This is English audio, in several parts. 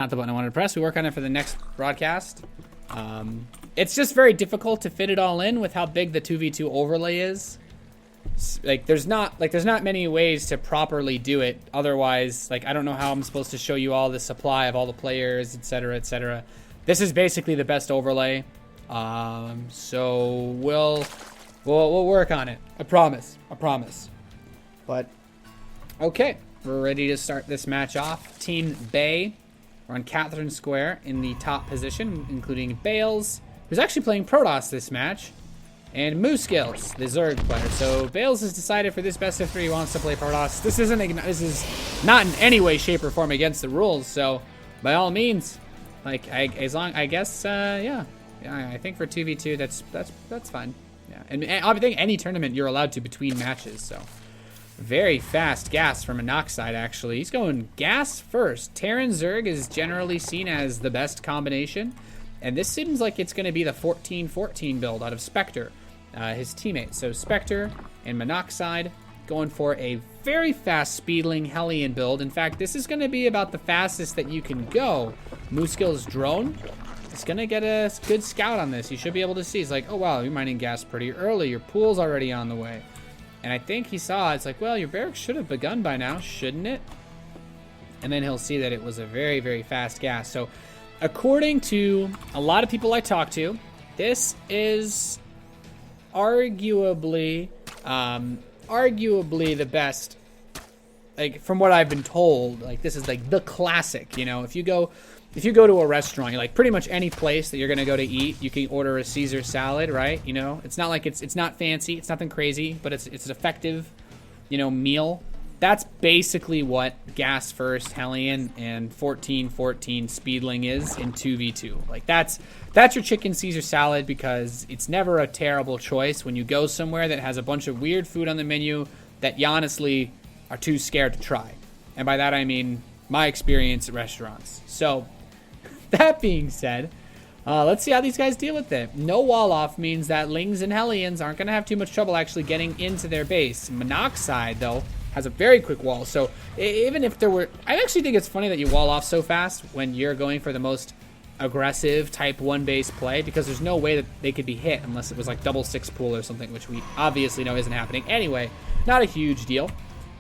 Not the button I wanted to press. We work on it for the next broadcast. It's just very difficult to fit it all in with how big the 2v2 overlay is. Like there's not many ways to properly do it. Otherwise, like I don't know how I'm supposed to show you all the supply of all the players, etc., etc. This is basically the best overlay. So we'll work on it. I promise. But okay, we're ready to start this match off. Team Bay. We're on Catherine Square in the top position, including Bales, who's actually playing Protoss this match, and Moosegills, the Zerg player. So Bales has decided for this best of 3 he wants to play Protoss. This is not in any way, shape, or form against the rules. So by all means, like I think for 2v2 that's fine. Yeah, and I think any tournament you're allowed to between matches. So. Very fast gas from Monoxide, actually. He's going gas first. Terran Zerg is generally seen as the best combination. And this seems like it's going to be the 14-14 build out of Spectre, his teammate. So Spectre and Monoxide going for a very fast Speedling Hellion build. In fact, this is going to be about the fastest that you can go. Moosegills drone is going to get a good scout on this. You should be able to see. He's like, oh, wow, you're mining gas pretty early. Your pool's already on the way. And I think he saw, it's like, well, your barracks should have begun by now, shouldn't it? And then he'll see that it was a very, very fast gas. So according to a lot of people I talk to, this is arguably the best, like from what I've been told, like this is like the classic, you know, if you go to a restaurant, you're like pretty much any place that you're going to go to eat, you can order a Caesar salad, right? You know, it's not like it's not fancy, it's nothing crazy, but it's an effective, you know, meal. That's basically what Gas First Hellion and 14-14 Speedling is in 2v2. Like that's your chicken Caesar salad, because it's never a terrible choice when you go somewhere that has a bunch of weird food on the menu that you honestly are too scared to try. And by that I mean my experience at restaurants. So that being said, let's see how these guys deal with it. No wall off means that Lings and Hellions aren't going to have too much trouble actually getting into their base. Monoxide, though, has a very quick wall. So even if there were... I actually think it's funny that you wall off so fast when you're going for the most aggressive type 1 base play, because there's no way that they could be hit unless it was like double 6 pool or something, which we obviously know isn't happening. Anyway, not a huge deal,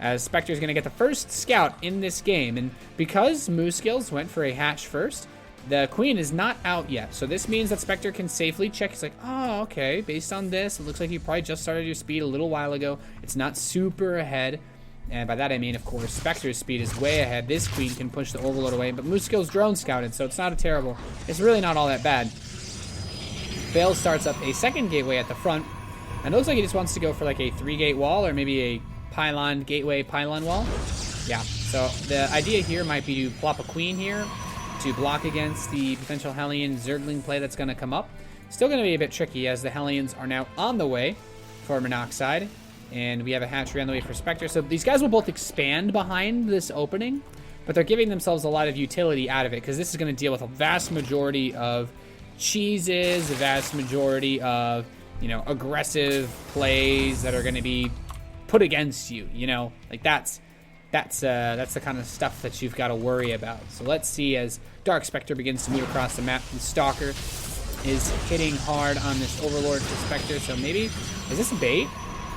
as Spectre is going to get the first scout in this game. And because Moosegills went for a hatch first, the queen is not out yet. So this means that Spectre can safely check. He's like, oh, okay, based on this, it looks like you probably just started your speed a little while ago. It's not super ahead. And by that I mean, of course, Spectre's speed is way ahead. This queen can push the overload away, but Moosegills drone scouted, so it's not a terrible. It's really not all that bad. Bale starts up a second gateway at the front, and it looks like he just wants to go for like a 3-gate wall, or maybe a pylon gateway pylon wall. Yeah, so the idea here might be to plop a queen here to block against the potential Hellion Zergling play that's going to come up. Still going to be a bit tricky, as the Hellions are now on the way for Monoxide, and we have a hatchery on the way for Spectre. So these guys will both expand behind this opening, but they're giving themselves a lot of utility out of it, because this is going to deal with a vast majority of cheeses, a vast majority of, you know, aggressive plays that are going to be put against you, you know, like that's the kind of stuff that you've got to worry about. So let's see as DarkSpecter begins to move across the map. And Stalker is hitting hard on this Overlord for Spectre. So maybe, is this bait?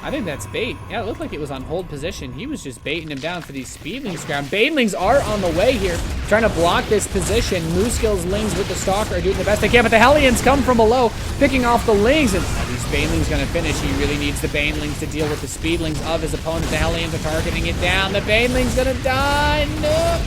I think that's bait. Yeah, it looked like it was on hold position. He was just baiting him down for these Speedlings ground. Banelings are on the way here, trying to block this position. Moosegills Lings with the Stalker are doing the best they can, but the Hellions come from below, picking off the Lings. And are these Banelings going to finish? He really needs the Banelings to deal with the Speedlings of his opponent. The Hellions are targeting it down. The Baneling's going to die. No.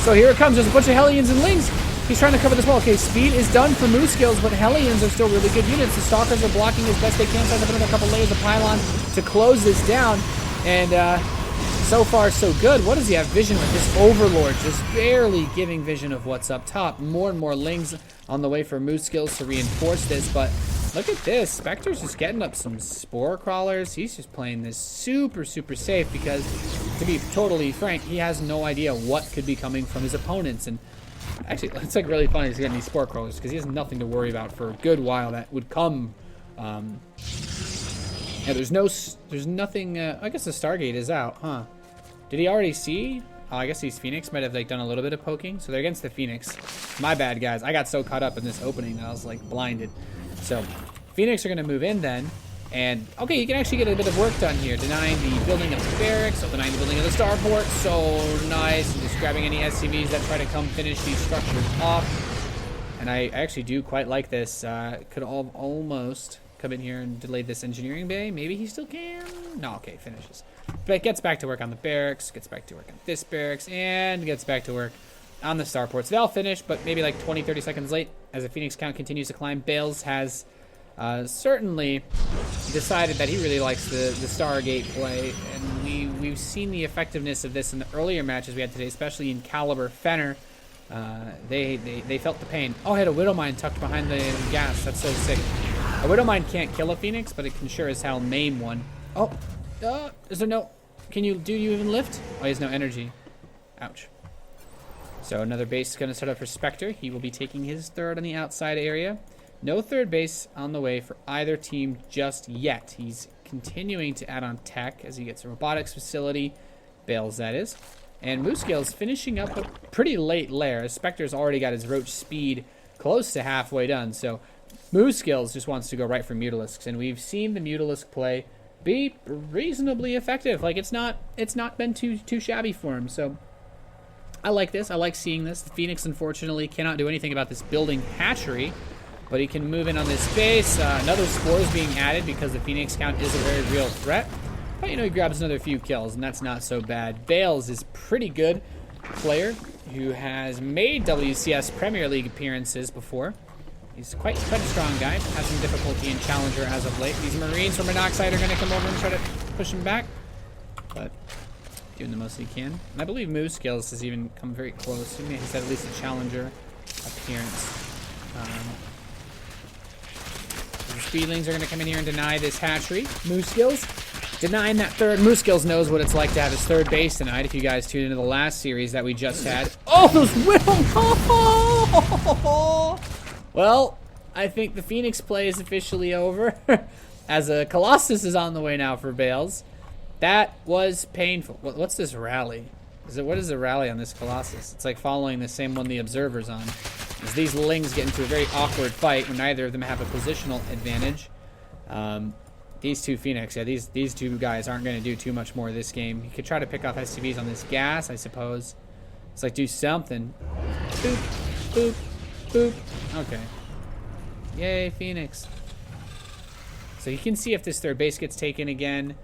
So here it comes. There's a bunch of Hellions and Lings. He's trying to cover this wall. Okay, speed is done for Moosegills, but Hellions are still really good units. The Stalkers are blocking as best they can. Trying to put in a couple layers of pylon to close this down. And so far, so good. What does he have vision with? This Overlord just barely giving vision of what's up top. More and more Lings on the way for Moosegills to reinforce this. But look at this. Spectre's just getting up some Spore Crawlers. He's just playing this super, super safe, because, to be totally frank, he has no idea what could be coming from his opponents. And actually, it's like really funny he's getting these Spore Crawlers, because he has nothing to worry about for a good while that would come. Yeah, there's nothing. I guess the Stargate is out, huh? Did he already see? Oh, I guess these Phoenix might have like done a little bit of poking. So they're against the Phoenix. My bad, guys. I got so caught up in this opening that I was like blinded. So Phoenix are going to move in then. And, okay, you can actually get a bit of work done here. Denying the building of the barracks, so denying the building of the starport. So nice. And just grabbing any SCVs that try to come finish these structures off. And I actually do quite like this. Could almost come in here and delay this engineering bay. Maybe he still can. No, okay, finishes. But gets back to work on the barracks, gets back to work on this barracks, and gets back to work on the starports. They'll finish, but maybe like 20, 30 seconds late as the Phoenix count continues to climb. Bales has... certainly decided that he really likes the Stargate play, and we've seen the effectiveness of this in the earlier matches we had today, especially in Caliber Fenner. They felt the pain. Oh, I had a Widow Mine tucked behind the gas. That's so sick. A Widow Mine can't kill a Phoenix, but it can sure as hell maim one. Oh, is there no... do you even lift? Oh, he has no energy. Ouch. So another base is going to set up for Spectre. He will be taking his third on the outside area. No third base on the way for either team just yet. He's continuing to add on tech as he gets a robotics facility. Bales, that is. And Moosegills finishing up a pretty late lair. Spectre's already got his roach speed close to halfway done. So Moosegills just wants to go right for Mutalisks. And we've seen the Mutalisk play be reasonably effective. Like, it's not been too shabby for him. So I like this. I like seeing this. The Phoenix, unfortunately, cannot do anything about this building hatchery. But he can move in on this base. Another spore is being added because the Phoenix count is a very real threat. But, you know, he grabs another few kills, and that's not so bad. Bales is pretty good player who has made WCS Premier League appearances before. He's quite a strong guy. Has some difficulty in Challenger as of late. These Marines from Monoxide are going to come over and try to push him back. But doing the most he can. And I believe Moosegills has even come very close. He's had at least a Challenger appearance. Speedlings are going to come in here and deny this hatchery. Moosegills denying that third. Moosegills knows what it's like to have his third base tonight. If you guys tuned into the last series that we just had. Oh, those Well, I think the Phoenix play is officially over. As a Colossus is on the way now for Bales. That was painful. What's this rally? What is the rally on this Colossus? It's like following the same one the Observer's on. As these Lings get into a very awkward fight when neither of them have a positional advantage. These two Phoenix, yeah, these two guys aren't going to do too much more this game. You could try to pick off SCVs on this gas, I suppose. It's like, do something. Boop, boop, boop. Okay. Yay, Phoenix. So you can see if this third base gets taken again.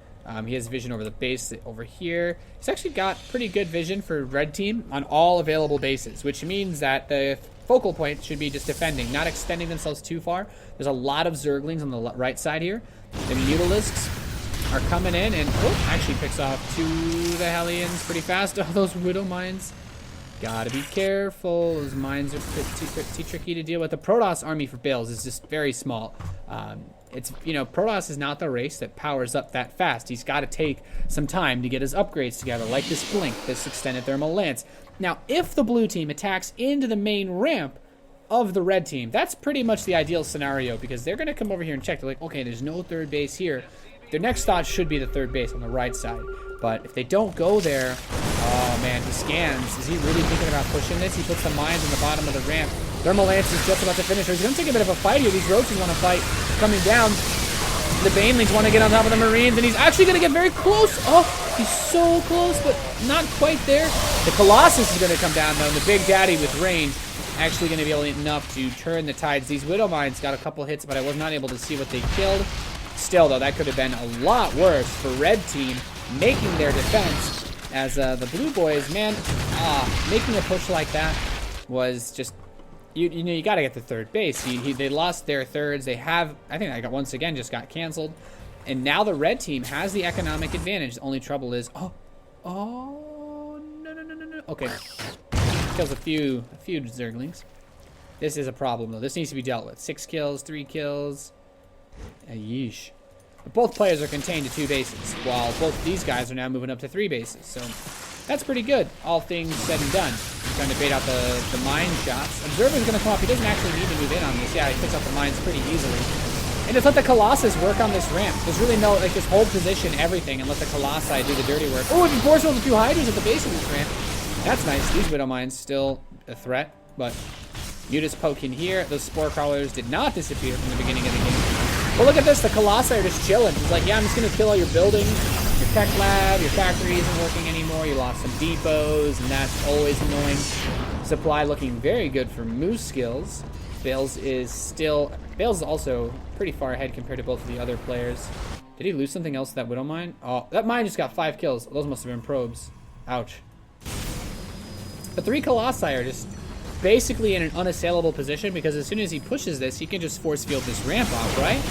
He has vision over the base over here. He's actually got pretty good vision for red team on all available bases, which means that the focal point should be just defending, not extending themselves too far. There's a lot of Zerglings on the right side here. The Mutalisks are coming in and actually picks off two of the Hellions pretty fast. Oh, those Widow Mines. Gotta be careful. Those mines are pretty tricky to deal with. The Protoss army for Bales is just very small. It's, you know, Protoss is not the race that powers up that fast. He's got to take some time to get his upgrades together, like this Blink, this Extended Thermal Lance. Now, if the blue team attacks into the main ramp of the red team, that's pretty much the ideal scenario, because they're going to come over here and check. They're like, okay, there's no third base here. Their next thought should be the third base on the right side. But if they don't go there, oh man, he scans. Is he really thinking about pushing this? He puts the mines on the bottom of the ramp. Thermal Lance is just about to finish. He's going to take a bit of a fight here. These Roaches want to fight. Coming down. The Banelings want to get on top of the Marines, and he's actually going to get very close. Oh, he's so close, but not quite there. The Colossus is going to come down, though, and the Big Daddy with range actually going to be able enough to turn the tides. These Widow Mines got a couple hits, but I was not able to see what they killed. Still, though, that could have been a lot worse for Red Team making their defense, as the Blue Boys, man, making a push like that was just... You know, you got to get the third base. They lost their thirds. They have, I think that once again just got canceled. And now the red team has the economic advantage. The only trouble is, no. Okay. Kills a few Zerglings. This is a problem, though. This needs to be dealt with. 6 kills, 3 kills. Yeesh. But both players are contained to 2 bases, while both these guys are now moving up to 3 bases. So that's pretty good, all things said and done. Trying to bait out the mine shots. Observer's going to come up. He doesn't actually need to move in on this. Yeah, he picks up the mines pretty easily. And just let the Colossus work on this ramp. There's really no, just hold position, everything, and let the Colossi do the dirty work. Oh, and he force the 2 Hydras at the base of this ramp. That's nice. These Widow Mines still a threat, but Mutas poke in here. Those Spore Crawlers did not disappear from the beginning of the game. But look at this. The Colossi are just chilling. He's like, yeah, I'm just going to kill all your buildings. Your tech lab, your factory isn't working anymore. You lost some depots, and that's always annoying. Supply looking very good for Moosegills. Bales is also pretty far ahead compared to both of the other players. Did he lose something else to that Widow Mine? Oh, that mine just got 5 kills. Those must have been probes. Ouch. The 3 Colossi are just basically in an unassailable position because as soon as he pushes this, he can just force field this ramp off, right?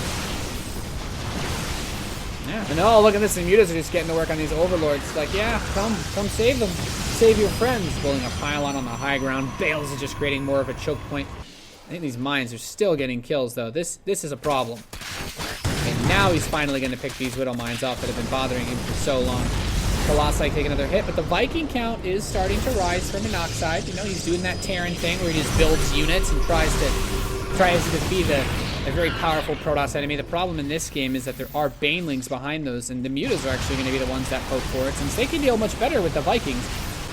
Yeah. And oh, look at this. The Mutas are just getting to work on these Overlords. Like, yeah, come save them. Save your friends. Building a pylon on the high ground. Bales is just creating more of a choke point. I think these mines are still getting kills, though. This is a problem. And now he's finally going to pick these Widow Mines off that have been bothering him for so long. Colossi take another hit, but the Viking count is starting to rise for Monoxide. You know, he's doing that Terran thing where he just builds units and tries to defeat a very powerful Protoss enemy. The problem in this game is that there are Banelings behind those, and the Mutas are actually going to be the ones that poke for it, since they can deal much better with the Vikings.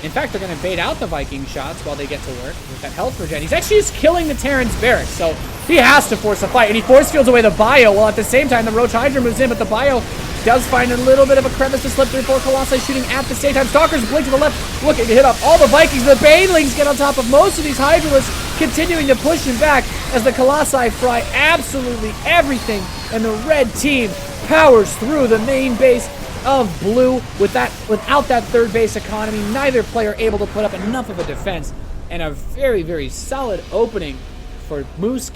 In fact, they're going to bait out the Viking shots while they get to work with that health regen. He's actually just killing the Terran's barracks, so he has to force a fight, and he force fields away the bio, while at the same time the Roach Hydra moves in, but the bio does find a little bit of a crevice to slip through. 4 Colossi shooting at the same time. Stalkers blink to the left, looking to hit off all the Vikings. The Banelings get on top of most of these Hydralisks, continuing to push him back as the Colossi fry absolutely everything, and the red team powers through the main base of blue. Without that third base economy, neither player able to put up enough of a defense, and a very, very solid opening for Moosegills.